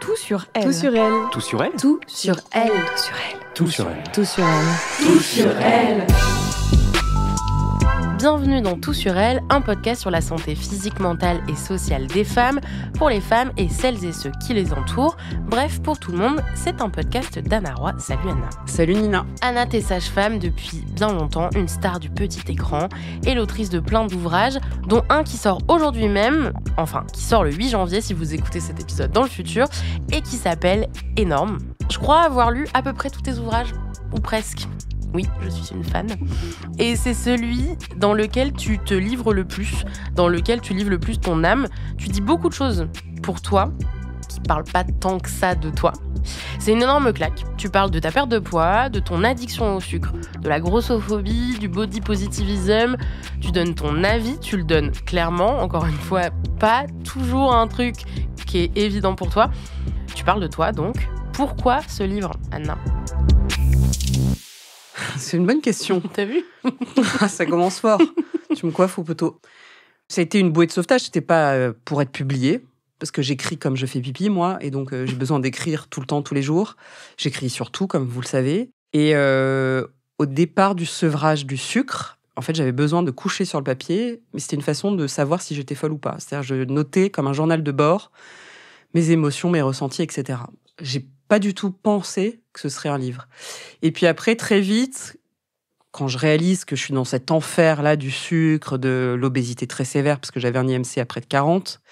Tout sur elle. Tout sur elle. Tout sur elle. Tout sur elle. Tout sur elle. Tout sur elle. Tout sur elle. Tout sur elle. Bienvenue dans Tout sur elle, un podcast sur la santé physique, mentale et sociale des femmes, pour les femmes et celles et ceux qui les entourent. Bref, pour tout le monde, c'est un podcast d'Anna Roy. Salut Anna. Salut Nina. Anna, t'es sage-femme depuis bien longtemps, une star du petit écran et l'autrice de plein d'ouvrages, dont un qui sort aujourd'hui même, enfin qui sort le 8 janvier si vous écoutez cet épisode dans le futur, et qui s'appelle Énorme. Je crois avoir lu à peu près tous tes ouvrages, ou presque. Oui, je suis une fan. Et c'est celui dans lequel tu te livres le plus, dans lequel tu livres le plus ton âme. Tu dis beaucoup de choses pour toi, qui parlent pas tant que ça de toi. C'est une énorme claque. Tu parles de ta perte de poids, de ton addiction au sucre, de la grossophobie, du body positivism. Tu donnes ton avis, tu le donnes clairement. Encore une fois, pas toujours un truc qui est évident pour toi. Tu parles de toi, donc. Pourquoi ce livre, Anna ? C'est une bonne question. T'as vu ? Ça commence fort. Tu me coiffes au poteau. Ça a été une bouée de sauvetage. C'était pas pour être publié, parce que j'écris comme je fais pipi, moi, et donc j'ai besoin d'écrire tout le temps, tous les jours. J'écris surtout, comme vous le savez. Et au départ du sevrage du sucre, en fait, j'avais besoin de coucher sur le papier, mais c'était une façon de savoir si j'étais folle ou pas. C'est-à-dire, je notais comme un journal de bord mes émotions, mes ressentis, etc. J'ai pas du tout pensé que ce serait un livre. Et puis après, très vite, quand je réalise que je suis dans cet enfer-là du sucre, de l'obésité très sévère, parce que j'avais un IMC à près de 40,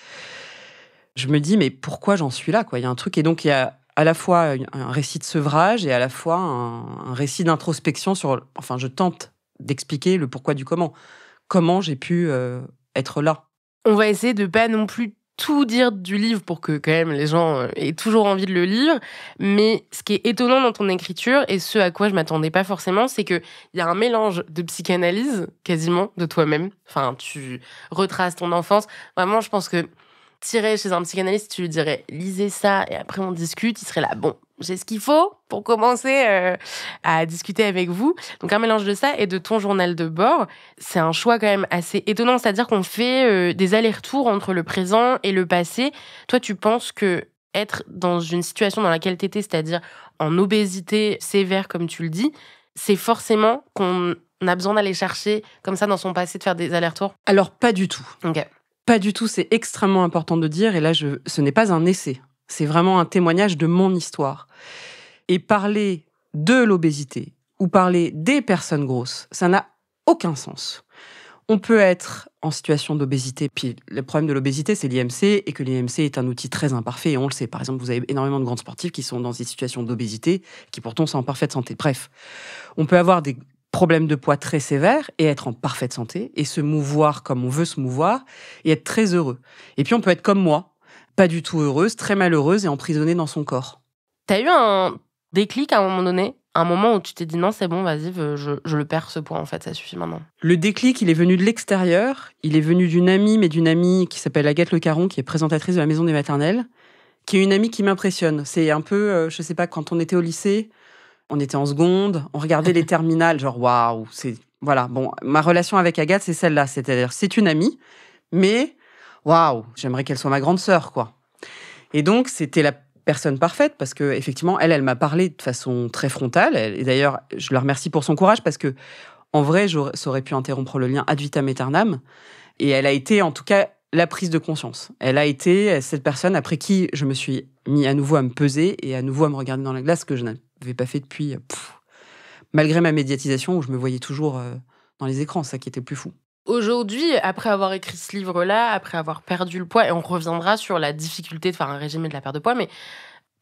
je me dis, mais pourquoi j'en suis là, quoi ? Il y a un truc. Et donc, il y a à la fois un récit de sevrage et à la fois un récit d'introspection sur... Enfin, je tente d'expliquer le pourquoi du comment. Comment j'ai pu être là. On va essayer de pas non plus tout dire du livre pour que quand même les gens aient toujours envie de le lire. Mais ce qui est étonnant dans ton écriture, et ce à quoi je m'attendais pas forcément, c'est qu'il y a un mélange de psychanalyse, quasiment, de toi-même. Enfin, tu retraces ton enfance. Vraiment, je pense que t'irais chez un psychanalyste, tu lui dirais « lisez ça et après on discute », il serait là « bon, j'ai ce qu'il faut pour commencer à discuter avec vous ». Donc un mélange de ça et de ton journal de bord, c'est un choix quand même assez étonnant, c'est-à-dire qu'on fait des allers-retours entre le présent et le passé. Toi, tu penses que être dans une situation dans laquelle t'étais, c'est-à-dire en obésité sévère comme tu le dis, c'est forcément qu'on a besoin d'aller chercher comme ça dans son passé, de faire des allers-retours ? Alors, pas du tout. Ok. Pas du tout, c'est extrêmement important de dire, et là, ce n'est pas un essai, c'est vraiment un témoignage de mon histoire. Et parler de l'obésité, ou parler des personnes grosses, ça n'a aucun sens. On peut être en situation d'obésité, puis le problème de l'obésité, c'est l'IMC, et que l'IMC est un outil très imparfait, et on le sait. Par exemple, vous avez énormément de grandes sportives qui sont dans des situations d'obésité, qui pourtant sont en parfaite santé. Bref, on peut avoir des problème de poids très sévère et être en parfaite santé et se mouvoir comme on veut se mouvoir et être très heureux. Et puis on peut être comme moi, pas du tout heureuse, très malheureuse et emprisonnée dans son corps. T'as eu un déclic à un moment donné, un moment où tu t'es dit non, c'est bon, vas-y, je le perds ce poids en fait, ça suffit maintenant. Le déclic, il est venu de l'extérieur, il est venu d'une amie qui s'appelle Agathe Le Caron, qui est présentatrice de la Maison des Maternelles, qui est une amie qui m'impressionne. C'est un peu, je sais pas, quand on était au lycée, on était en seconde, on regardait les terminales, genre waouh, c'est voilà. Bon, ma relation avec Agathe, c'est celle-là, c'est-à-dire c'est une amie, mais waouh, j'aimerais qu'elle soit ma grande sœur, quoi. Et donc c'était la personne parfaite parce que effectivement, elle m'a parlé de façon très frontale. Et d'ailleurs, je la remercie pour son courage parce que en vrai, ça aurait pu interrompre le lien ad vitam aeternam. Et elle a été, en tout cas, la prise de conscience. Elle a été cette personne après qui je me suis mis à nouveau à me peser et à nouveau à me regarder dans la glace, que je n'avais pas fait depuis, malgré ma médiatisation où je me voyais toujours dans les écrans, ça qui était le plus fou. Aujourd'hui, après avoir écrit ce livre-là, après avoir perdu le poids, et on reviendra sur la difficulté de faire un régime et de la perte de poids, mais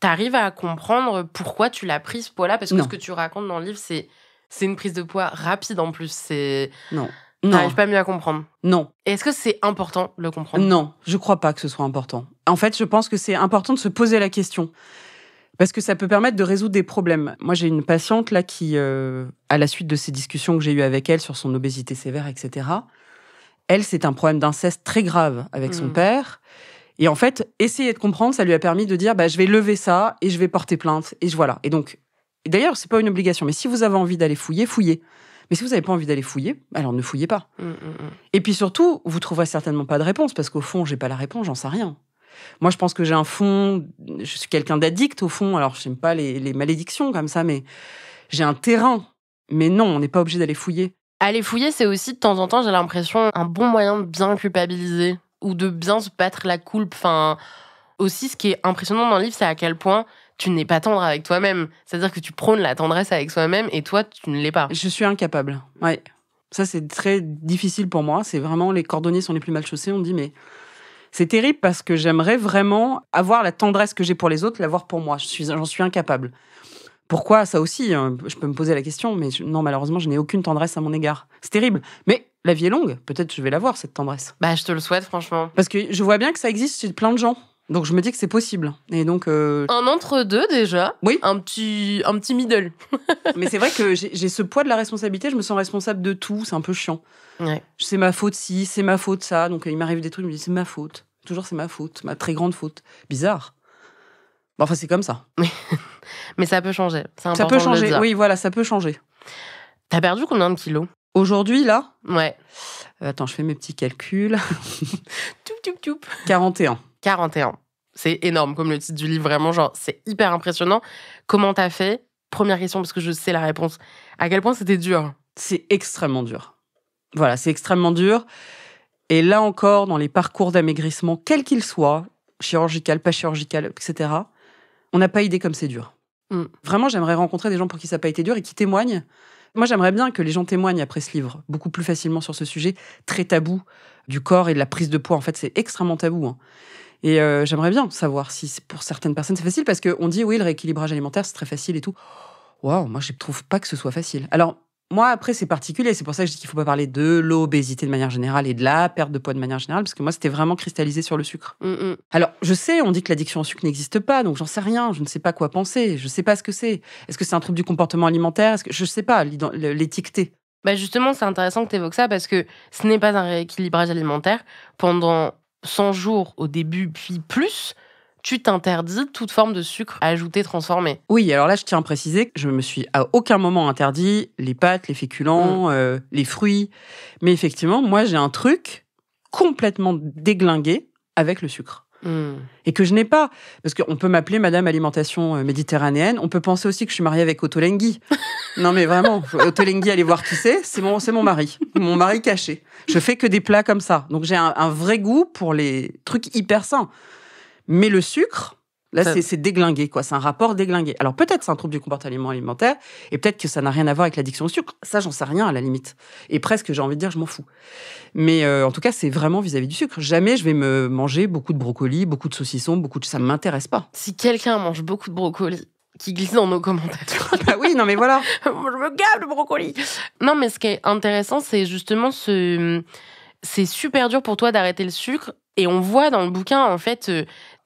t'arrives à comprendre pourquoi tu l'as pris ce poids-là ? Parce que ce que tu racontes dans le livre, c'est une prise de poids rapide en plus. Non. T'arrives pas mieux à comprendre. Non. Et est-ce que c'est important de le comprendre ? Non, je crois pas que ce soit important. En fait, je pense que c'est important de se poser la question. Parce que ça peut permettre de résoudre des problèmes. Moi, j'ai une patiente là qui, à la suite de ces discussions que j'ai eues avec elle sur son obésité sévère, etc., elle, c'est un problème d'inceste très grave avec son père. Et en fait, essayer de comprendre, ça lui a permis de dire, je vais lever ça et je vais porter plainte. Et voilà. Et donc, d'ailleurs, c'est pas une obligation. Mais si vous avez envie d'aller fouiller, fouillez. Mais si vous n'avez pas envie d'aller fouiller, alors ne fouillez pas. Et puis surtout, vous trouverez certainement pas de réponse, parce qu'au fond, j'ai pas la réponse, j'en sais rien. Moi, je pense que j'ai un fond je suis quelqu'un d'addict au fond. Alors, je n'aime pas les malédictions comme ça, mais j'ai un terrain. Mais non, on n'est pas obligé d'aller fouiller. Aller fouiller, c'est aussi, de temps en temps, j'ai l'impression, un bon moyen de bien culpabiliser ou de bien se battre la coulpe. Enfin, aussi, ce qui est impressionnant dans le livre, c'est à quel point tu n'es pas tendre avec toi-même. C'est-à-dire que tu prônes la tendresse avec soi-même et toi, tu ne l'es pas. Je suis incapable. Ouais. Ça, c'est très difficile pour moi. C'est vraiment les cordonniers sont les plus mal chaussés. On dit, mais c'est terrible parce que j'aimerais vraiment avoir la tendresse que j'ai pour les autres, l'avoir pour moi. J'en suis incapable. Pourquoi? Ça aussi, je peux me poser la question, mais non, malheureusement, je n'ai aucune tendresse à mon égard. C'est terrible. Mais la vie est longue. Peut-être je vais l'avoir, cette tendresse. Bah, je te le souhaite, franchement. Parce que je vois bien que ça existe chez plein de gens. Donc, je me dis que c'est possible. Et donc... Un entre-deux, déjà. Oui. Un petit middle. Mais c'est vrai que j'ai ce poids de la responsabilité. Je me sens responsable de tout. C'est un peu chiant. Ouais. C'est ma faute si, c'est ma faute ça. Donc, il m'arrive des trucs, je me dis, c'est ma faute. Toujours, c'est ma faute. Ma très grande faute. Bizarre. Bon, enfin, c'est comme ça. Mais ça peut changer. C'est important Ça peut de le changer. dire. Oui, voilà, ça peut changer. T'as perdu combien de kilos? Aujourd'hui, là, Ouais. attends, je fais mes petits calculs. Toup. 41. 41. C'est énorme comme le titre du livre, vraiment, genre, c'est hyper impressionnant. Comment t'as fait? Première question, parce que je sais la réponse. À quel point c'était dur? C'est extrêmement dur. Voilà, c'est extrêmement dur. Et là encore, dans les parcours d'amaigrissement, quels qu'ils soient, chirurgical, pas chirurgical, etc., on n'a pas idée comme c'est dur. Vraiment, j'aimerais rencontrer des gens pour qui ça n'a pas été dur et qui témoignent. Moi, j'aimerais bien que les gens témoignent après ce livre, beaucoup plus facilement sur ce sujet très tabou du corps et de la prise de poids. En fait, c'est extrêmement tabou. Hein. Et j'aimerais bien savoir si pour certaines personnes c'est facile, parce qu'on dit oui, le rééquilibrage alimentaire, c'est très facile et tout. Waouh, moi, je ne trouve pas que ce soit facile. Alors, moi, après, c'est particulier. C'est pour ça que je dis qu'il ne faut pas parler de l'obésité de manière générale et de la perte de poids de manière générale, parce que moi, c'était vraiment cristallisé sur le sucre. Alors, je sais, on dit que l'addiction au sucre n'existe pas, donc j'en sais rien. Je ne sais pas quoi penser. Je ne sais pas ce que c'est. Est-ce que c'est un trouble du comportement alimentaire? Je ne sais pas l'étiqueter. Bah justement, c'est intéressant que tu évoques ça, parce que ce n'est pas un rééquilibrage alimentaire. Pendant 100 jours au début, puis plus, tu t'interdis toute forme de sucre ajouté, transformé. Oui, alors là, je tiens à préciser que je me suis à aucun moment interdit les pâtes, les féculents, les fruits. Mais effectivement, moi, j'ai un truc complètement déglingué avec le sucre. Et que je n'ai pas. Parce qu'on peut m'appeler Madame Alimentation Méditerranéenne. On peut penser aussi que je suis mariée avec Ottolenghi. Non, mais vraiment, Ottolenghi, allez voir qui c'est mon mari. Mon mari caché. Je fais que des plats comme ça. Donc, j'ai un vrai goût pour les trucs hyper sains. Mais le sucre, là, c'est déglingué, quoi. C'est un rapport déglingué. Alors, peut-être c'est un trouble du comportement alimentaire, et peut-être que ça n'a rien à voir avec l'addiction au sucre. Ça, j'en sais rien, à la limite. Et presque, j'ai envie de dire, je m'en fous. Mais en tout cas, c'est vraiment vis-à-vis du sucre. Jamais je vais me manger beaucoup de brocolis, beaucoup de saucissons, ça ne m'intéresse pas. Si quelqu'un mange beaucoup de brocolis, qui glisse dans nos commentaires. Bah oui, non mais voilà. Je me gave de brocolis. Non, mais ce qui est intéressant, c'est justement c'est super dur pour toi d'arrêter le sucre. Et on voit dans le bouquin, en fait,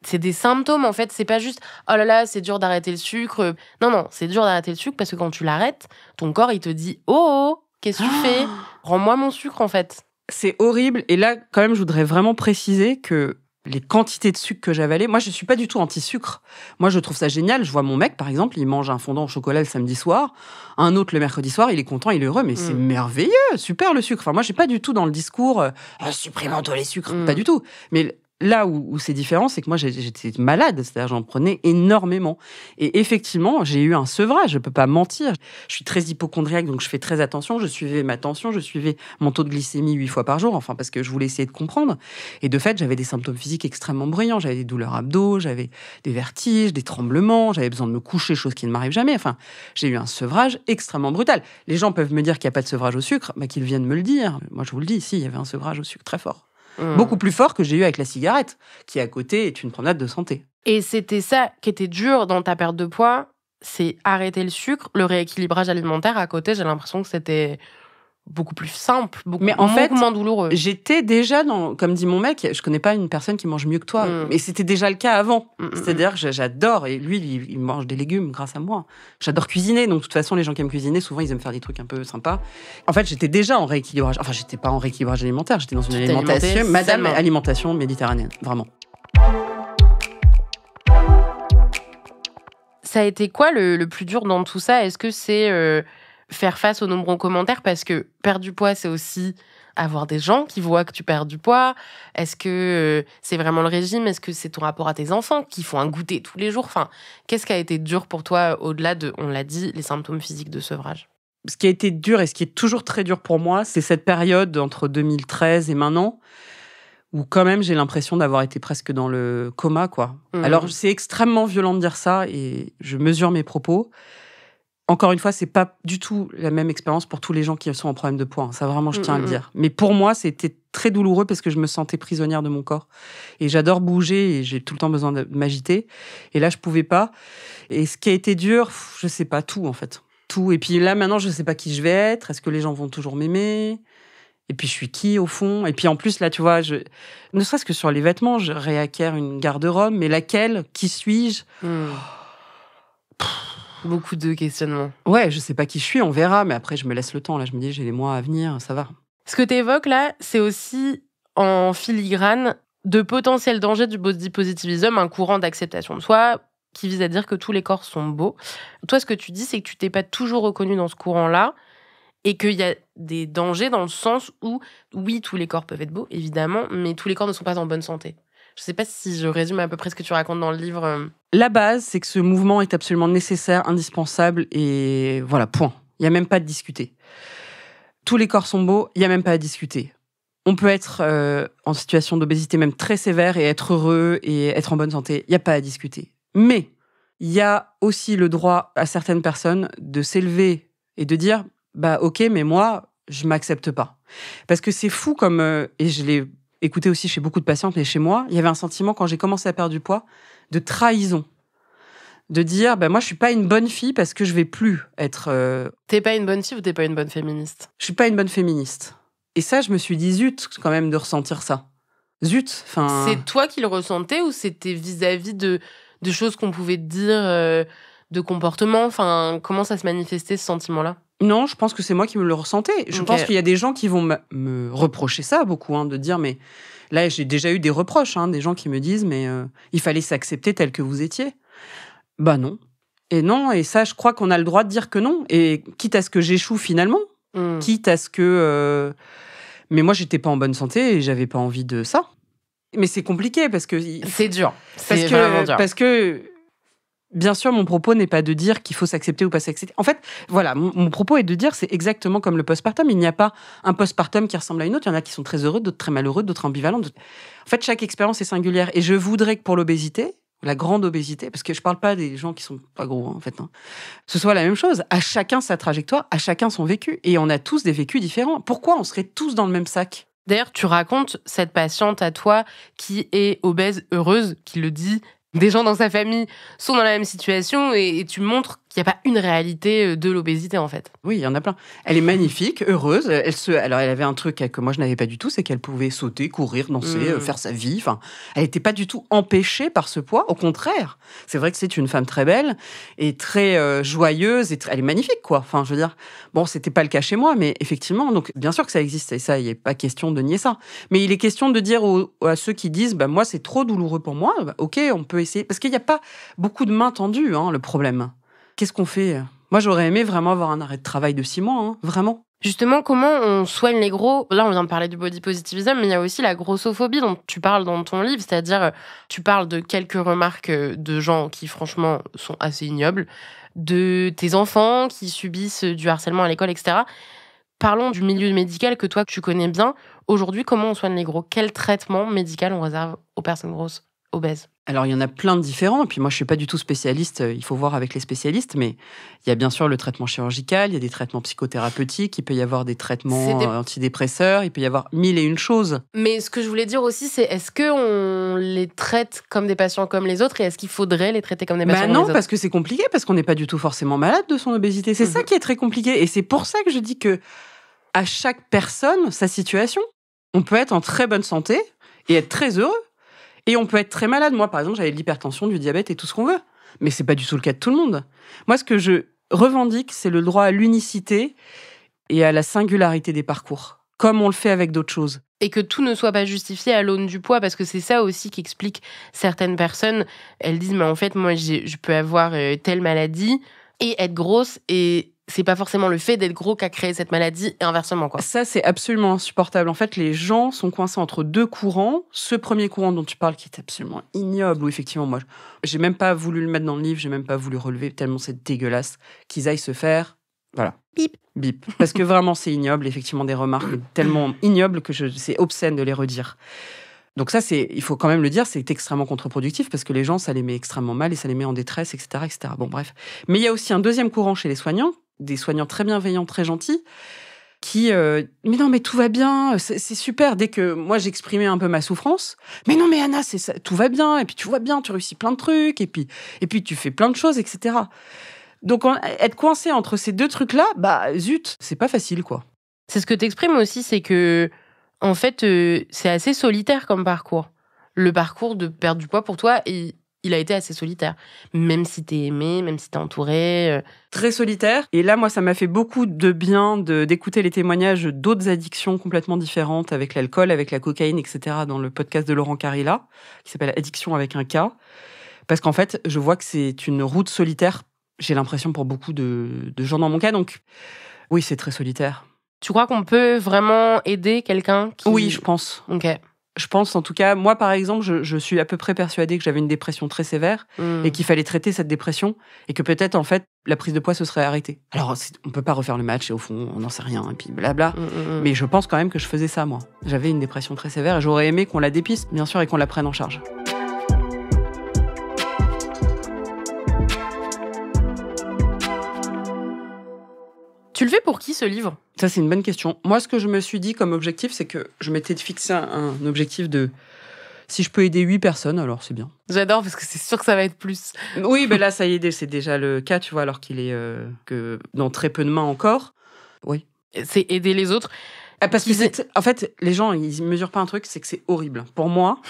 c'est des symptômes, en fait. C'est pas juste, oh là là, c'est dur d'arrêter le sucre. Non, c'est dur d'arrêter le sucre parce que quand tu l'arrêtes, ton corps, il te dit, oh, qu'est-ce que tu fais? Rends-moi mon sucre, en fait. C'est horrible. Et là, quand même, je voudrais vraiment préciser que les quantités de sucre que j'avalais, moi, je suis pas du tout anti-sucre. Moi, je trouve ça génial. Je vois mon mec, par exemple, il mange un fondant au chocolat le samedi soir, un autre le mercredi soir, il est content, il est heureux, mais c'est merveilleux, super le sucre. Enfin, moi, je suis pas du tout dans le discours supprimons tous les sucres, pas du tout. Mais là où c'est différent, c'est que moi, j'étais malade, c'est-à-dire j'en prenais énormément. Et effectivement, j'ai eu un sevrage, je peux pas mentir. Je suis très hypocondriaque, donc je fais très attention. Je suivais ma tension, je suivais mon taux de glycémie 8 fois par jour, enfin parce que je voulais essayer de comprendre. Et de fait, j'avais des symptômes physiques extrêmement bruyants. J'avais des douleurs abdos, j'avais des vertiges, des tremblements, j'avais besoin de me coucher, chose qui ne m'arrive jamais. Enfin, j'ai eu un sevrage extrêmement brutal. Les gens peuvent me dire qu'il n'y a pas de sevrage au sucre, mais qu'ils viennent me le dire. Moi, je vous le dis, si, il y avait un sevrage au sucre très fort. Beaucoup plus fort que j'ai eu avec la cigarette, qui à côté est une promenade de santé. Et c'était ça qui était dur dans ta perte de poids, c'est arrêter le sucre, le rééquilibrage alimentaire. À côté, j'ai l'impression que c'était beaucoup plus simple, beaucoup moins douloureux. J'étais déjà comme dit mon mec, je connais pas une personne qui mange mieux que toi, mais c'était déjà le cas avant. C'est-à-dire que j'adore, et lui, il mange des légumes grâce à moi. J'adore cuisiner, donc de toute façon, les gens qui aiment cuisiner, souvent, ils aiment faire des trucs un peu sympas. En fait, j'étais déjà en rééquilibrage. Enfin, j'étais pas en rééquilibrage alimentaire, j'étais dans une alimentation, Madame Alimentation Méditerranéenne, vraiment. Ça a été quoi le plus dur dans tout ça? Est-ce que c'est faire face aux nombreux commentaires? Parce que perdre du poids, c'est aussi avoir des gens qui voient que tu perds du poids? Est-ce que c'est vraiment le régime? Est-ce que c'est ton rapport à tes enfants qui font un goûter tous les jours? Enfin, qu'est-ce qui a été dur pour toi au-delà de, on l'a dit, les symptômes physiques de sevrage? Ce qui a été dur et ce qui est toujours très dur pour moi, c'est cette période entre 2013 et maintenant, où quand même j'ai l'impression d'avoir été presque dans le coma, quoi. Alors, c'est extrêmement violent de dire ça et je mesure mes propos. Encore une fois, c'est pas du tout la même expérience pour tous les gens qui sont en problème de poids. Ça, vraiment, je tiens à le dire. Mais pour moi, c'était très douloureux parce que je me sentais prisonnière de mon corps. Et j'adore bouger et j'ai tout le temps besoin de m'agiter. Et là, je pouvais pas. Et ce qui a été dur, je sais pas, tout, en fait. Tout. Et puis là, maintenant, je sais pas qui je vais être. Est-ce que les gens vont toujours m'aimer? Et puis, je suis qui, au fond? Et puis, en plus, là, tu vois, ne serait-ce que sur les vêtements, je réacquiers une garde-robe. Mais laquelle? Qui suis-je? Beaucoup de questionnements. Ouais, je sais pas qui je suis, on verra, mais après, je me laisse le temps. Là, je me dis, j'ai les mois à venir, ça va. Ce que tu évoques là, c'est aussi en filigrane de potentiels dangers du body positivism, un courant d'acceptation de soi qui vise à dire que tous les corps sont beaux. Toi, ce que tu dis, c'est que tu t'es pas toujours reconnu dans ce courant-là et qu'il y a des dangers dans le sens où, oui, tous les corps peuvent être beaux, évidemment, mais tous les corps ne sont pas en bonne santé. Je sais pas si je résume à peu près ce que tu racontes dans le livre. La base, c'est que ce mouvement est absolument nécessaire, indispensable, et voilà, point. Il n'y a même pas à discuter. Tous les corps sont beaux, il n'y a même pas à discuter. On peut être en situation d'obésité même très sévère et être heureux et être en bonne santé, il n'y a pas à discuter. Mais il y a aussi le droit à certaines personnes de s'élever et de dire « bah ok, mais moi, je ne m'accepte pas ». Parce que c'est fou comme... et je l'ai écouté aussi chez beaucoup de patientes, mais chez moi, il y avait un sentiment, quand j'ai commencé à perdre du poids, de trahison. De dire, moi, je suis pas une bonne fille parce que je vais plus être... T'es pas une bonne fille ou t'es pas une bonne féministe? Je suis pas une bonne féministe. Et ça, je me suis dit, zut, quand même, de ressentir ça. Zut, enfin... C'est toi qui le ressentais ou c'était vis-à-vis de choses qu'on pouvait te dire, de comportement? Enfin, comment ça se manifestait, ce sentiment-là? Non, je pense que c'est moi qui me le ressentais. Je pense qu'il y a des gens qui vont me reprocher ça beaucoup, de dire, mais là, j'ai déjà eu des reproches, des gens qui me disent, mais il fallait s'accepter tel que vous étiez. Bah non. Et non, et ça, je crois qu'on a le droit de dire que non. Et quitte à ce que j'échoue finalement, quitte à ce que... Mais moi, j'étais pas en bonne santé et j'avais pas envie de ça. Mais c'est compliqué parce que... C'est dur. C'est vraiment dur. Parce que... Bien sûr, mon propos n'est pas de dire qu'il faut s'accepter ou pas s'accepter. En fait, voilà, mon propos est de dire, c'est exactement comme le postpartum. Il n'y a pas un postpartum qui ressemble à une autre. Il y en a qui sont très heureux, d'autres très malheureux, d'autres ambivalents. En fait, chaque expérience est singulière. Et je voudrais que pour l'obésité, la grande obésité, parce que je parle pas des gens qui sont pas gros, en fait, ce soit la même chose. À chacun sa trajectoire, à chacun son vécu. Et on a tous des vécus différents. Pourquoi on serait tous dans le même sac? D'ailleurs, tu racontes cette patiente à toi qui est obèse, heureuse, qui le dit. Des gens dans sa famille sont dans la même situation et tu montres qu'il n'y a pas une réalité de l'obésité, en fait. Oui, il y en a plein. Elle est magnifique, heureuse. Alors, elle avait un truc que moi, je n'avais pas du tout, c'est qu'elle pouvait sauter, courir, danser, faire sa vie. Enfin, elle n'était pas du tout empêchée par ce poids. Au contraire, c'est vrai que c'est une femme très belle et très joyeuse. Elle est magnifique, quoi. Enfin, je veux dire, bon, c'était pas le cas chez moi, mais effectivement, donc, bien sûr que ça existe. Et ça, il n'est pas question de nier ça. Mais il est question de dire à ceux qui disent, moi, c'est trop douloureux pour moi. Ok, on peut essayer. Parce qu'il n'y a pas beaucoup de mains tendues, le problème. Qu'est-ce qu'on fait? Moi, j'aurais aimé vraiment avoir un arrêt de travail de 6 mois, vraiment. Justement, comment on soigne les gros? Là, on vient de parler du body positivism, mais il y a aussi la grossophobie dont tu parles dans ton livre, c'est-à-dire, tu parles de quelques remarques de gens qui, franchement, sont assez ignobles, de tes enfants qui subissent du harcèlement à l'école, etc. Parlons du milieu médical que toi, tu connais bien. Aujourd'hui, comment on soigne les gros? Quel traitement médical on réserve aux personnes grosses, obèses? Alors, il y en a plein de différents. Et puis moi, je ne suis pas du tout spécialiste. Il faut voir avec les spécialistes. Mais il y a bien sûr le traitement chirurgical, il y a des traitements psychothérapeutiques, il peut y avoir des traitements antidépresseurs, il peut y avoir 1001 choses. Mais ce que je voulais dire aussi, c'est est-ce qu'on les traite comme des patients comme les autres et est-ce qu'il faudrait les traiter comme des patients comme les autres? Non, parce que c'est compliqué, parce qu'on n'est pas du tout forcément malade de son obésité. C'est ça qui est très compliqué. Et c'est pour ça que je dis que à chaque personne, sa situation. On peut être en très bonne santé et être très heureux. Et on peut être très malade. Moi, par exemple, j'avais de l'hypertension, du diabète et tout ce qu'on veut. Mais c'est pas du tout le cas de tout le monde. Moi, ce que je revendique, c'est le droit à l'unicité et à la singularité des parcours, comme on le fait avec d'autres choses. Et que tout ne soit pas justifié à l'aune du poids, parce que c'est ça aussi qui explique certaines personnes. Elles disent, mais en fait, moi, je peux avoir telle maladie et être grosse et c'est pas forcément le fait d'être gros qui a créé cette maladie et inversement, quoi. Ça, c'est absolument insupportable. En fait, les gens sont coincés entre deux courants. Ce premier courant dont tu parles, qui est absolument ignoble, où effectivement, moi, j'ai même pas voulu le mettre dans le livre, j'ai même pas voulu relever, tellement c'est dégueulasse, qu'ils aillent se faire... Voilà. Bip. Parce que vraiment, c'est ignoble. Effectivement, des remarques tellement ignobles que c'est obscène de les redire. Donc ça, il faut quand même le dire, c'est extrêmement contre-productif parce que les gens, ça les met extrêmement mal et ça les met en détresse, etc., etc. Bon, bref. Mais il y a aussi un deuxième courant chez les soignants, des soignants très bienveillants, très gentils, qui mais non, mais tout va bien, c'est super. Dès que moi, j'exprimais un peu ma souffrance, mais non, mais Anna, c'est ça, tout va bien, et puis tu vois bien, tu réussis plein de trucs, et puis tu fais plein de choses, etc. Donc, être coincé entre ces deux trucs-là, bah, zut, c'est pas facile, quoi. C'est ce que t'exprimes aussi, c'est que, en fait, c'est assez solitaire comme parcours. Le parcours de perdre du poids pour toi, il a été assez solitaire. Même si t'es aimé, même si t'es entouré. Très solitaire. Et là, moi, ça m'a fait beaucoup de bien d'écouter les témoignages d'autres addictions complètement différentes, avec l'alcool, avec la cocaïne, etc., dans le podcast de Laurent Carilla, qui s'appelle Addiction avec un K. Parce qu'en fait, je vois que c'est une route solitaire, j'ai l'impression, pour beaucoup de gens dans mon cas. Donc, oui, c'est très solitaire. Tu crois qu'on peut vraiment aider quelqu'un qui... Oui, je pense. Ok. Je pense, en tout cas, moi, par exemple, je suis à peu près persuadée que j'avais une dépression très sévère et qu'il fallait traiter cette dépression et que peut-être, en fait, la prise de poids se serait arrêtée. Alors, on peut pas refaire le match et au fond, on n'en sait rien et puis blabla. Mais je pense quand même que je faisais ça, moi. J'avais une dépression très sévère et j'aurais aimé qu'on la dépiste, bien sûr, et qu'on la prenne en charge. Tu le fais pour qui, ce livre ? Ça, c'est une bonne question. Moi, ce que je me suis dit comme objectif, c'est que je m'étais fixé un objectif de... Si je peux aider 8 personnes, alors c'est bien. J'adore, parce que c'est sûr que ça va être plus. Oui, ben là, ça y est, c'est déjà le cas, tu vois, alors qu'il est que dans très peu de mains encore. Oui. C'est aider les autres. Parce que, en fait, les gens, ils ne mesurent pas un truc, c'est que c'est horrible. Pour moi,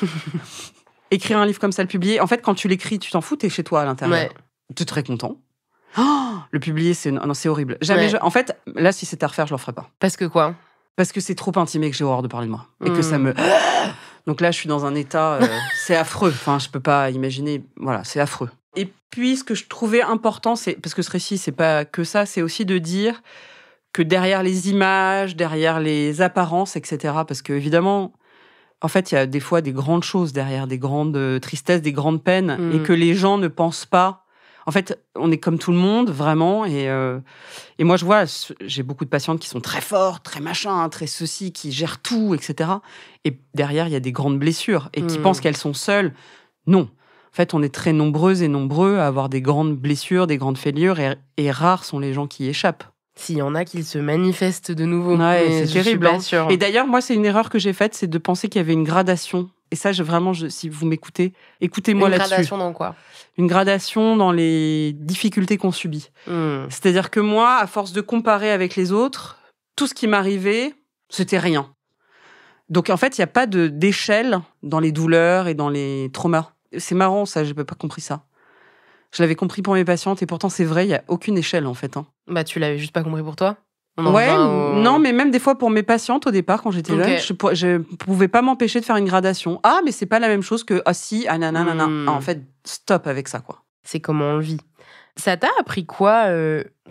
écrire un livre comme ça, le publier, en fait, quand tu l'écris, tu t'en fous, t'es chez toi à l'intérieur. Ouais. Tu es très content. Oh, le publier, c'est horrible. Jamais. Ouais. En fait, là, si c'était à refaire, je le ferais pas. Parce que quoi ? Parce que c'est trop intimé que j'ai horreur de parler de moi. Et que ça me... Donc là, je suis dans un état... c'est affreux. Enfin, je peux pas imaginer... Voilà, c'est affreux. Et puis, ce que je trouvais important, c'est... Parce que ce récit, c'est pas que ça, c'est aussi de dire que derrière les images, derrière les apparences, etc., parce que, évidemment... En fait, il y a des fois des grandes choses derrière, des grandes tristesses, des grandes peines, et que les gens ne pensent pas... En fait, on est comme tout le monde, vraiment. Et moi, je vois, j'ai beaucoup de patientes qui sont très fortes, très machin, très ceci, qui gèrent tout, etc. Et derrière, il y a des grandes blessures. Et qui pensent qu'elles sont seules. Non. En fait, on est très nombreuses et nombreux à avoir des grandes blessures, des grandes fêlures. Et rares sont les gens qui y échappent. S'il y en a qui se manifestent de nouveau. Ouais, c'est terrible. Bien sûr. Et d'ailleurs, moi, c'est une erreur que j'ai faite, c'est de penser qu'il y avait une gradation. Et ça, si vous m'écoutez, écoutez-moi là-dessus. Une gradation dans quoi ? Une gradation dans les difficultés qu'on subit. C'est-à-dire que moi, à force de comparer avec les autres, tout ce qui m'arrivait, c'était rien. Donc, en fait, il n'y a pas d'échelle dans les douleurs et dans les traumas. C'est marrant, ça, je n'avais pas compris ça. Je l'avais compris pour mes patientes, et pourtant, c'est vrai, il n'y a aucune échelle, en fait. Bah, tu l'avais juste pas compris pour toi ? Non, mais même des fois pour mes patientes, au départ, quand j'étais jeune, je pouvais pas m'empêcher de faire une gradation. Ah, mais c'est pas la même chose que nanana. Ah, en fait, stop avec ça, quoi. C'est comment on le vit. Ça t'a appris quoi,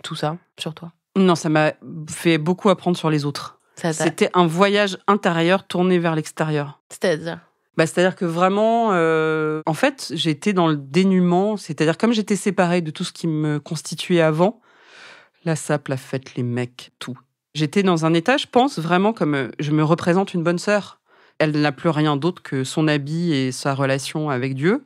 tout ça, sur toi ? Non, ça m'a fait beaucoup apprendre sur les autres. C'était un voyage intérieur tourné vers l'extérieur. C'est-à-dire ? C'est-à-dire que vraiment, en fait, j'étais dans le dénuement. C'est-à-dire, comme j'étais séparée de tout ce qui me constituait avant, la sape, la fête, les mecs, tout. J'étais dans un état, je pense, vraiment comme je me représente une bonne sœur. Elle n'a plus rien d'autre que son habit et sa relation avec Dieu.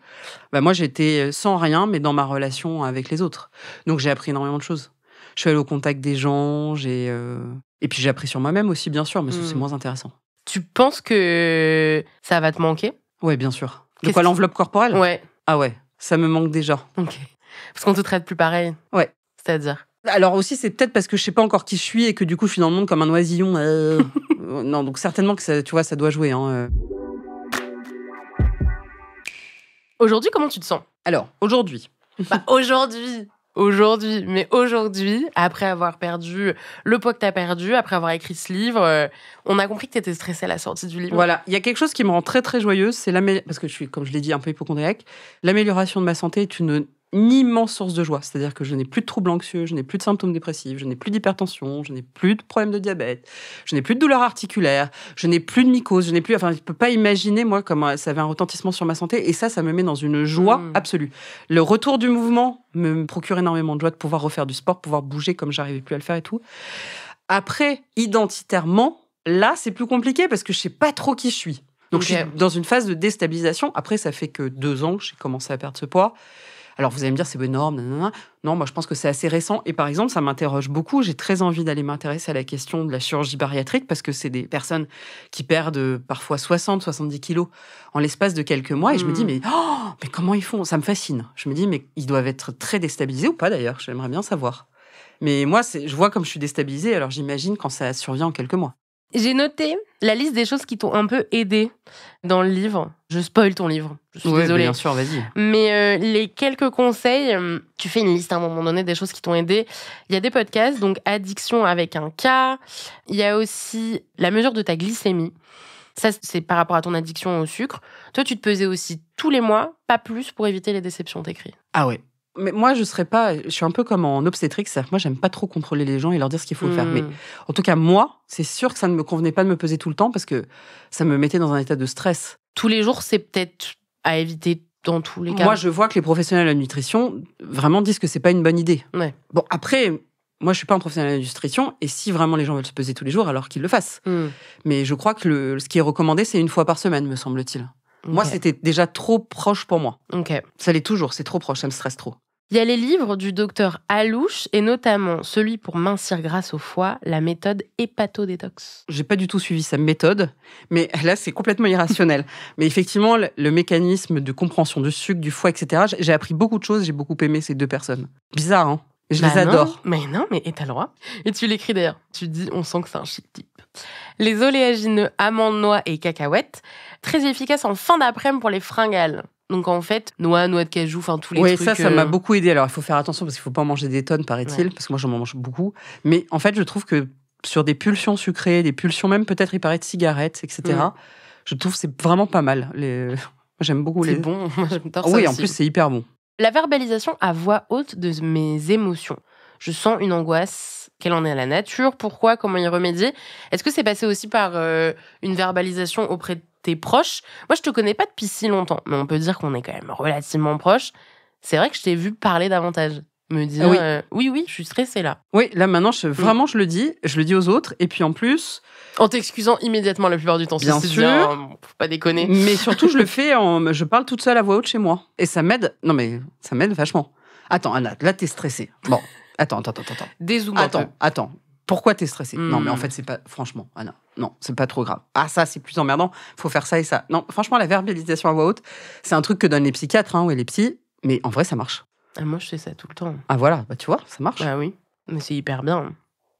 Moi, j'étais sans rien, mais dans ma relation avec les autres. Donc, j'ai appris énormément de choses. Je suis allée au contact des gens, et puis j'ai appris sur moi-même aussi, bien sûr, mais c'est moins intéressant. Tu penses que ça va te manquer ? Ouais, bien sûr. De quoi, l'enveloppe corporelle ? Ouais. Ah ouais, ça me manque déjà. Ok. Parce qu'on te traite plus pareil ? Ouais. C'est-à-dire ? Alors aussi, c'est peut-être parce que je sais pas encore qui je suis et que du coup, je suis dans le monde comme un oisillon. Non, donc certainement que ça, tu vois, ça doit jouer. Aujourd'hui, comment tu te sens ? Alors, aujourd'hui. Aujourd'hui, après avoir perdu le poids que t'as perdu, après avoir écrit ce livre, on a compris que t'étais stressée à la sortie du livre. Voilà, il y a quelque chose qui me rend très très joyeuse, c'est parce que je suis, comme je l'ai dit, un peu hypocondriaque. L'amélioration de ma santé est une une immense source de joie. C'est-à-dire que je n'ai plus de troubles anxieux, je n'ai plus de symptômes dépressifs, je n'ai plus d'hypertension, je n'ai plus de problèmes de diabète, je n'ai plus de douleurs articulaires, je n'ai plus de mycose, je ne peux pas imaginer, moi, comment ça avait un retentissement sur ma santé. Et ça me met dans une joie absolue. Le retour du mouvement me procure énormément de joie de pouvoir refaire du sport, pouvoir bouger comme j'arrivais plus à le faire et tout. Après, identitairement, là, c'est plus compliqué parce que je sais pas trop qui je suis. Donc, je suis dans une phase de déstabilisation. Après, ça fait que 2 ans que j'ai commencé à perdre ce poids. Alors, vous allez me dire, c'est énorme. Nanana. Non, moi, je pense que c'est assez récent. Et par exemple, ça m'interroge beaucoup. J'ai très envie d'aller m'intéresser à la question de la chirurgie bariatrique parce que c'est des personnes qui perdent parfois 60, 70 kilos en l'espace de quelques mois. Et je me dis, mais comment ils font ? Ça me fascine. Je me dis, mais ils doivent être très déstabilisés ou pas d'ailleurs ? J'aimerais bien savoir. Mais moi, je vois comme je suis déstabilisée. Alors, j'imagine quand ça survient en quelques mois. J'ai noté la liste des choses qui t'ont un peu aidé dans le livre. Je spoil ton livre, je suis désolée. Bien sûr, vas-y. Mais les quelques conseils, tu fais une liste à un moment donné des choses qui t'ont aidé. Il y a des podcasts, donc Addiction avec un K. Il y a aussi la mesure de ta glycémie. Ça, c'est par rapport à ton addiction au sucre. Toi, tu te pesais aussi tous les mois, pas plus, pour éviter les déceptions, t'écris. Ah ouais. Mais moi, je suis un peu comme en obstétrique, c'est-à-dire que moi, j'aime pas trop contrôler les gens et leur dire ce qu'il faut faire. Mais en tout cas, moi, c'est sûr que ça ne me convenait pas de me peser tout le temps parce que ça me mettait dans un état de stress. Tous les jours, c'est peut-être à éviter dans tous les cas. Moi, je vois que les professionnels de la nutrition vraiment disent que c'est pas une bonne idée. Ouais. Bon, après, moi, je suis pas un professionnel de la nutrition et si vraiment les gens veulent se peser tous les jours, alors qu'ils le fassent. Mais je crois que ce qui est recommandé, c'est 1 fois par semaine, me semble-t-il. Okay. Moi, c'était déjà trop proche pour moi. Okay. Ça l'est toujours, c'est trop proche, ça me stresse trop. Il y a les livres du docteur Alouche et notamment celui pour mincir grâce au foie, la méthode hépatodétox. J'ai pas du tout suivi sa méthode, mais là, c'est complètement irrationnel. Mais effectivement, le mécanisme de compréhension du sucre, du foie, etc., j'ai appris beaucoup de choses, j'ai beaucoup aimé ces 2 personnes. Bizarre, hein ? Je les adore. Mais t'as le droit. Et tu l'écris d'ailleurs. Tu dis, on sent que c'est un chic type. Les oléagineux, amandes, noix et cacahuètes, très efficaces en fin d'après-midi pour les fringales. Donc en fait, noix de cajou, enfin tous les trucs. Oui, ça m'a beaucoup aidé. Alors il faut faire attention parce qu'il ne faut pas en manger des tonnes, paraît-il, parce que moi j'en mange beaucoup. Mais en fait, je trouve que sur des pulsions sucrées, des pulsions même peut-être, il paraît, de cigarettes, etc., je trouve que c'est vraiment pas mal. Moi, j'aime beaucoup c'est bon, moi j'adore ça oui, aussi. En plus, c'est hyper bon. La verbalisation à voix haute de mes émotions. Je sens une angoisse. Quelle en est la nature ? Pourquoi ? Comment y remédier ? Est-ce que c'est passé aussi par une verbalisation auprès de tes proches ? Moi, je te connais pas depuis si longtemps, mais on peut dire qu'on est quand même relativement proches. C'est vrai que je t'ai vu parler davantage. Me dire, oui, je suis stressée là. Oui, là maintenant, vraiment, je le dis aux autres. Et puis en plus... En t'excusant immédiatement la plupart du temps. Bien sûr. Faut pas déconner. Mais surtout, je le fais, je parle toute seule à voix haute chez moi. Et ça m'aide. Non, mais ça m'aide vachement. Attends, Anna, là, t'es stressée. Bon, attends. Dézoome Attends. Pourquoi t'es stressée ? Non, mais en fait, c'est pas... Franchement, Anna, non, c'est pas trop grave. Ah, ça, c'est plus emmerdant. Faut faire ça et ça. Non, franchement, la verbalisation à voix haute, c'est un truc que donnent les psychiatres ou les psys. Mais en vrai, ça marche. Ah, moi, je fais ça tout le temps. Ah, voilà, tu vois, ça marche. Ah oui, mais c'est hyper bien.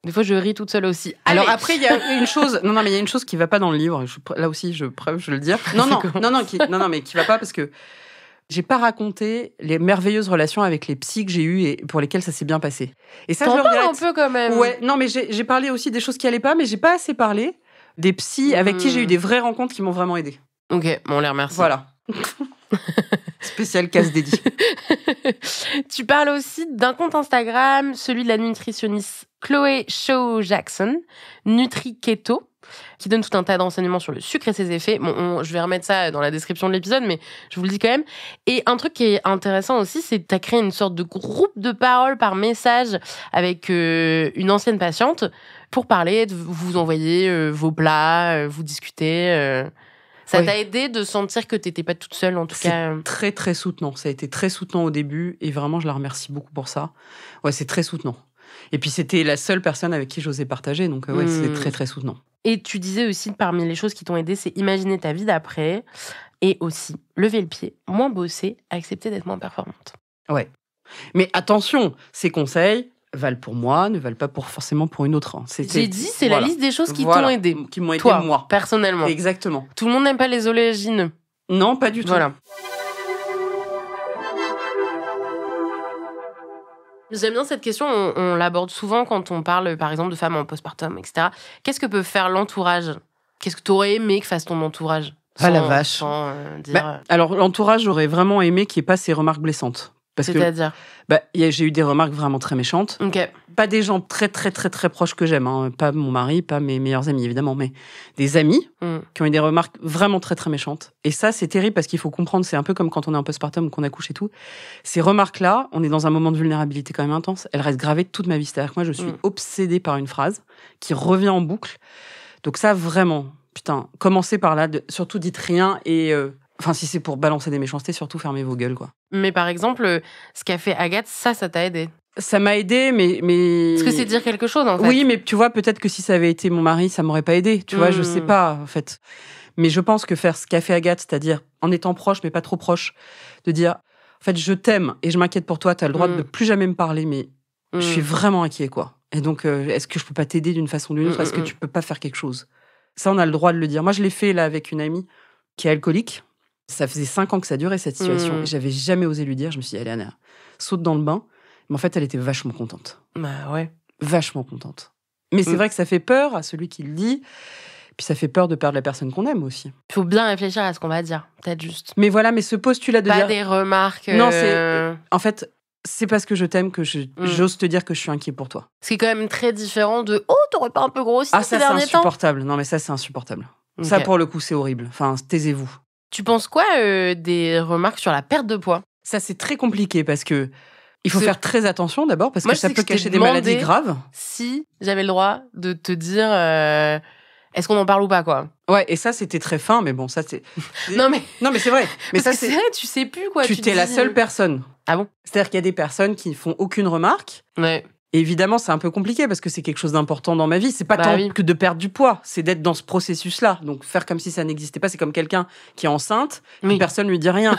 Des fois, je ris toute seule aussi. Alors après, il y a une chose... Non, mais il y a une chose qui va pas dans le livre. Là aussi, je le dire. Non, mais qui va pas parce que j'ai pas raconté les merveilleuses relations avec les psys que j'ai eues et pour lesquelles ça s'est bien passé. Et ça, je le regrette. Un peu quand même. Ouais, non, mais j'ai parlé aussi des choses qui allaient pas, mais j'ai pas assez parlé des psys avec qui j'ai eu des vraies rencontres qui m'ont vraiment aidée. Ok, bon, on les remercie. Voilà. Spécial casse dédié. Tu parles aussi d'un compte Instagram, celui de la nutritionniste Chloé Shaw Jackson, Nutri Keto, qui donne tout un tas d'enseignements sur le sucre et ses effets. Bon, je vais remettre ça dans la description de l'épisode, mais je vous le dis quand même. Et un truc qui est intéressant aussi, c'est que tu as créé une sorte de groupe de parole par message avec une ancienne patiente pour parler, vous envoyer vos plats, vous discuter. Ça t'a aidé de sentir que t'étais pas toute seule, en tout cas. C'est très, très soutenant. Ça a été très soutenant au début et vraiment, je la remercie beaucoup pour ça. Ouais, c'est très soutenant. Et puis, c'était la seule personne avec qui j'osais partager, donc c'est très, très soutenant. Et tu disais aussi, parmi les choses qui t'ont aidé, c'est imaginer ta vie d'après et aussi lever le pied, moins bosser, accepter d'être moins performante. Ouais. Mais attention, ces conseils valent pour moi, ne valent pas forcément pour une autre. J'ai dit, c'est la liste des choses qui t'ont aidé. Qui m'ont aidé, toi, moi. Personnellement. Exactement. Tout le monde n'aime pas les oléagineux. Non, pas du tout. Voilà. J'aime bien cette question, on l'aborde souvent quand on parle, par exemple, de femmes en postpartum, etc. Qu'est-ce que peut faire l'entourage ? Qu'est-ce que tu aurais aimé que fasse ton entourage ? La vache. Sans dire... Alors, l'entourage, j'aurais vraiment aimé qu'il n'y ait pas ces remarques blessantes. C'est-à-dire j'ai eu des remarques vraiment très méchantes. Ok. Pas des gens très, très, très, très proches que j'aime. Hein. Pas mon mari, pas mes meilleurs amis, évidemment. Mais des amis qui ont eu des remarques vraiment très, très méchantes. Et ça, c'est terrible parce qu'il faut comprendre, c'est un peu comme quand on est en postpartum ou qu'on accouche et tout. Ces remarques-là, on est dans un moment de vulnérabilité quand même intense. Elles restent gravées toute ma vie. C'est-à-dire que moi, je suis obsédée par une phrase qui revient en boucle. Donc ça, vraiment, putain, commencez par là. Surtout, dites rien et... Enfin, si c'est pour balancer des méchancetés, surtout fermez vos gueules, quoi. Mais par exemple, ce qu'a fait Agathe, ça t'a aidé? Ça m'a aidé, mais... Parce que c'est dire quelque chose, en fait. Oui, mais tu vois, peut-être que si ça avait été mon mari, ça m'aurait pas aidé. Tu vois, je sais pas, en fait. Mais je pense que faire ce qu'a fait Agathe, c'est-à-dire en étant proche, mais pas trop proche, de dire, en fait, je t'aime et je m'inquiète pour toi, t'as le droit de ne plus jamais me parler, mais je suis vraiment inquiet, quoi. Et donc, est-ce que je peux pas t'aider d'une façon ou d'une autre? Est-ce que tu peux pas faire quelque chose? Ça, on a le droit de le dire. Moi, je l'ai fait, là, avec une amie qui est alcoolique. Ça faisait 5 ans que ça durait, cette situation. Et j'avais jamais osé lui dire. Je me suis dit, allez, Anna, saute dans le bain. Mais en fait, elle était vachement contente. Bah ouais. Vachement contente. Mais c'est vrai que ça fait peur à celui qui le dit. Puis ça fait peur de perdre la personne qu'on aime aussi. Il faut bien réfléchir à ce qu'on va dire, peut-être juste. Mais voilà, mais ce postulat de pas dire... des remarques... Non, c'est... En fait, c'est parce que je t'aime que j'ose te dire que je suis inquiet pour toi. C'est quand même très différent de « Oh, t'aurais pas un peu grossi ces derniers temps ?» Ah, ça, c'est insupportable. Non, mais ça, c'est insupportable. Okay. Ça, pour le coup, c'est horrible. Enfin, taisez-vous. Tu penses quoi des remarques sur la perte de poids? Ça, c'est très compliqué parce que il faut faire très attention d'abord parce que ça peut cacher des maladies graves. Si j'avais le droit de te dire est-ce qu'on en parle ou pas, quoi. Ouais, et ça, c'était très fin, mais bon, ça, c'est... Non, mais c'est vrai. Mais ça, c'est vrai, tu sais plus, quoi. Tu t'es la seule personne. Ah bon? C'est-à-dire qu'il y a des personnes qui font aucune remarque. Ouais. Et évidemment, c'est un peu compliqué parce que c'est quelque chose d'important dans ma vie. C'est pas tant que de perdre du poids, c'est d'être dans ce processus-là. Donc, faire comme si ça n'existait pas, c'est comme quelqu'un qui est enceinte, et personne lui dit rien.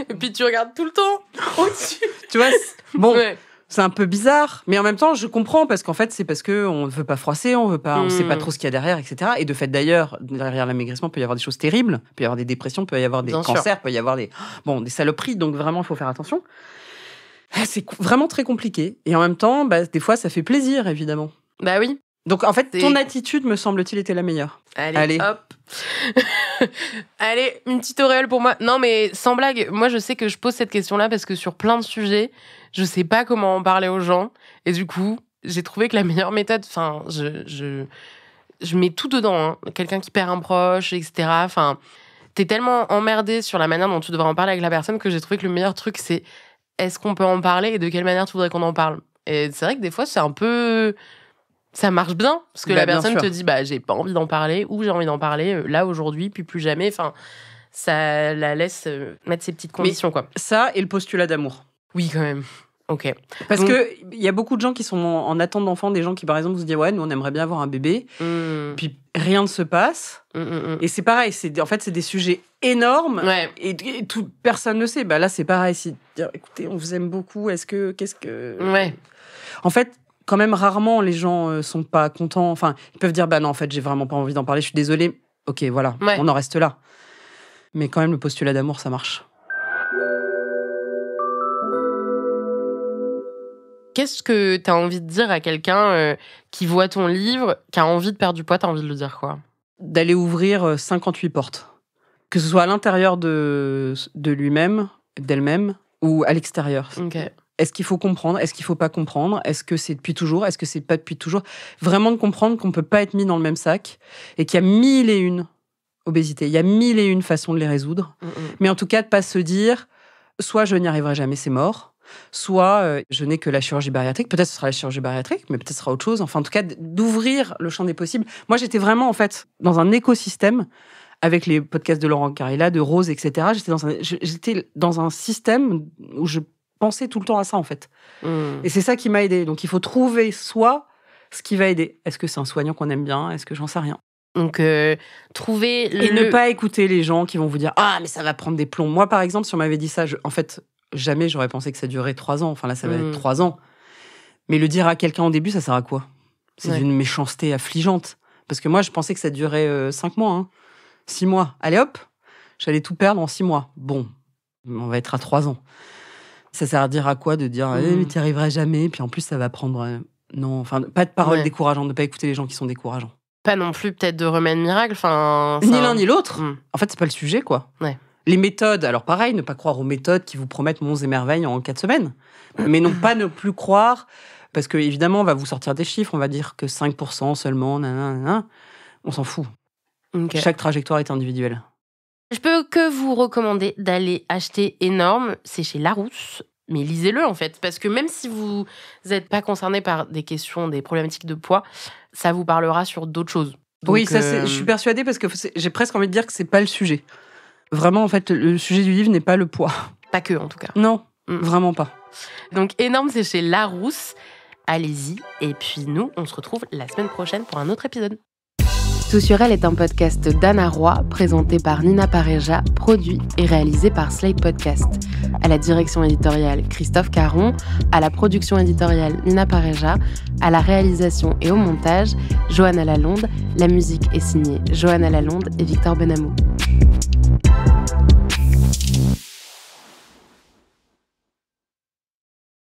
Et puis, tu regardes tout le temps au-dessus. Tu vois, c'est un peu bizarre. Mais en même temps, je comprends parce qu'en fait, c'est parce qu'on ne veut pas froisser, on sait pas trop ce qu'il y a derrière, etc. Et de fait, d'ailleurs, derrière l'amaigrissement, il peut y avoir des choses terribles. Il peut y avoir des dépressions, il peut y avoir des cancers, il peut y avoir des saloperies. Donc, vraiment, il faut faire attention. C'est vraiment très compliqué. Et en même temps, des fois, ça fait plaisir, évidemment. Bah oui. Donc, en fait, ton attitude, me semble-t-il, était la meilleure. Allez. Hop. Allez, une petite auréole pour moi. Non, mais sans blague, moi, je sais que je pose cette question-là parce que sur plein de sujets, je sais pas comment en parler aux gens. Et du coup, j'ai trouvé que la meilleure méthode... Enfin, je mets tout dedans. Hein. Quelqu'un qui perd un proche, etc. Enfin, t'es tellement emmerdé sur la manière dont tu devrais en parler avec la personne que j'ai trouvé que le meilleur truc, c'est... Est-ce qu'on peut en parler et de quelle manière tu voudrais qu'on en parle? Et c'est vrai que des fois, c'est un peu... Ça marche bien, parce que la personne te dit j'ai pas envie d'en parler, ou j'ai envie d'en parler là, aujourd'hui, puis plus jamais. Enfin, ça la laisse mettre ses petites conditions, quoi. Ça et le postulat d'amour. Oui, quand même. Ok. Parce que il y a beaucoup de gens qui sont en attente d'enfants, des gens qui, par exemple, se disent « Ouais, nous, on aimerait bien avoir un bébé. » Puis rien ne se passe. Et c'est pareil, en fait, c'est des sujets énormes. Ouais. Et personne ne sait. Là, c'est pareil. C'est dire « Écoutez, on vous aime beaucoup. Qu'est-ce que... » Ouais. En fait, quand même, rarement, les gens sont pas contents. Enfin, ils peuvent dire « non, en fait, j'ai vraiment pas envie d'en parler. Je suis désolée. » Ok, voilà. Ouais. On en reste là. Mais quand même, le postulat d'amour, ça marche. Qu'est-ce que tu as envie de dire à quelqu'un qui voit ton livre, qui a envie de perdre du poids? Tu as envie de lui dire quoi? D'aller ouvrir 58 portes. Que ce soit à l'intérieur de lui-même, d'elle-même, ou à l'extérieur. Okay. Est-ce qu'il faut comprendre? Est-ce qu'il ne faut pas comprendre? Est-ce que c'est depuis toujours? Est-ce que c'est pas depuis toujours? Vraiment de comprendre qu'on ne peut pas être mis dans le même sac et qu'il y a 1001 obésités. Il y a 1001 façons de les résoudre. Mais en tout cas, de ne pas se dire soit je n'y arriverai jamais, c'est mort. Soit je n'ai que la chirurgie bariatrique, peut-être ce sera la chirurgie bariatrique, mais peut-être ce sera autre chose. Enfin, en tout cas, d'ouvrir le champ des possibles. Moi, j'étais vraiment, en fait, dans un écosystème avec les podcasts de Laurent Carilla, de Rose, etc. J'étais dans un système où je pensais tout le temps à ça, en fait. Et c'est ça qui m'a aidée. Donc, il faut trouver soit ce qui va aider. Est-ce que c'est un soignant qu'on aime bien? Est-ce que j'en sais rien? Donc, trouver... Et ne pas écouter les gens qui vont vous dire « Ah, mais ça va prendre des plombs. » Moi, par exemple, si on m'avait dit ça, en fait... Jamais j'aurais pensé que ça durait 3 ans. Enfin là, ça va être 3 ans. Mais le dire à quelqu'un au début, ça sert à quoi? C'est d'une méchanceté affligeante. Parce que moi, je pensais que ça durait 5 mois. 6 mois. Allez hop, j'allais tout perdre en 6 mois. Bon, on va être à 3 ans. Ça sert à dire à quoi de dire mais t'y arriveras jamais. Puis en plus, ça va prendre... Non, enfin, pas de paroles décourageantes, de pas écouter les gens qui sont décourageants. Pas non plus peut-être de remède miracle. Ni l'un ni l'autre. En fait, c'est pas le sujet, quoi. Ouais. Les méthodes, alors pareil, ne pas croire aux méthodes qui vous promettent monts et merveilles en 4 semaines. Mais non pas ne plus croire, parce qu'évidemment, on va vous sortir des chiffres, on va dire que 5% seulement, nanana. On s'en fout. Okay. Chaque trajectoire est individuelle. Je peux que vous recommander d'aller acheter Énorme, c'est chez Larousse, mais lisez-le en fait, parce que même si vous n'êtes pas concerné par des questions, des problématiques de poids, ça vous parlera sur d'autres choses. Donc, oui, ça, je suis persuadée parce que j'ai presque envie de dire que c'est pas le sujet. Vraiment, en fait, le sujet du livre n'est pas le poids. Pas que, en tout cas. Non, vraiment pas. Donc Énorme, c'est chez Larousse. Allez-y, et puis nous, on se retrouve la semaine prochaine pour un autre épisode. Tout sur elle est un podcast d'Anna Roy, présenté par Nina Pareja, produit et réalisé par Slate Podcast. À la direction éditoriale, Christophe Caron. À la production éditoriale, Nina Pareja. À la réalisation et au montage, Johanna Lalonde. La musique est signée Johanna Lalonde et Victor Benamou.